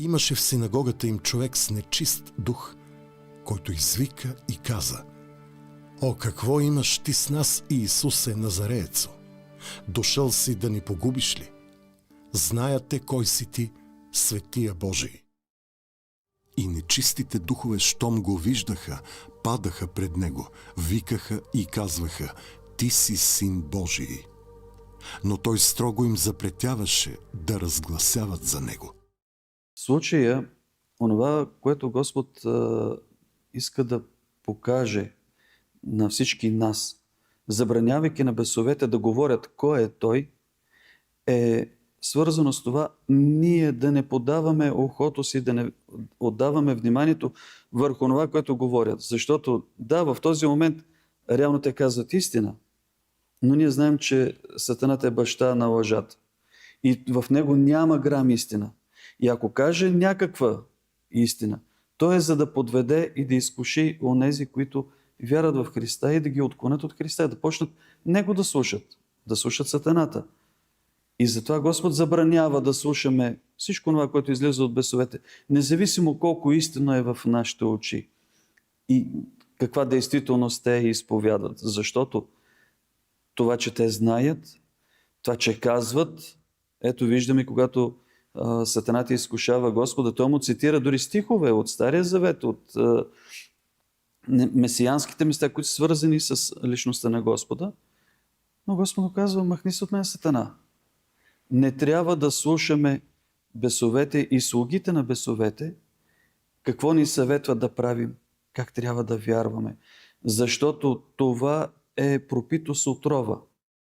Имаше в синагогата им човек с нечист дух, който извика и каза: „О, какво имаш ти с нас, Иисусе Назареецо? Дошъл си да ни погубиш ли? Знаете кой си ти, Светия Божий.“ И нечистите духове, щом го виждаха, падаха пред него, викаха и казваха: „Ти си Син Божий.“ Но той строго им запретяваше да разгласяват за него. В случая, онова, което Господ иска да покаже на всички нас, забранявайки на бесовете да говорят кой е Той, е свързано с това ние да не подаваме ухото си, да не отдаваме вниманието върху това, което говорят. Защото да, в този момент реално те казват истина, но ние знаем, че Сатаната е баща на лъжата. И в него няма грам истина. И ако каже някаква истина, то е за да подведе и да изкуши онези, които вярват в Христа и да ги отклонят от Христа, и да почнат Него да слушат Сатаната. И затова Господ забранява да слушаме всичко това, което излиза от бесовете, независимо колко истина е в нашите очи и каква действителност те изповядат. Защото това, че те знаят, това, че казват, ето виждаме, когато Сатаната изкушава Господа, той му цитира дори стихове от Стария Завет, от месианските места, които са свързани с личността на Господа. Но Господ казва: „Махни се от мен, Сатана.“ Не трябва да слушаме бесовете и слугите на бесовете, какво ни съветват да правим, как трябва да вярваме. Защото това е пропито с отрова.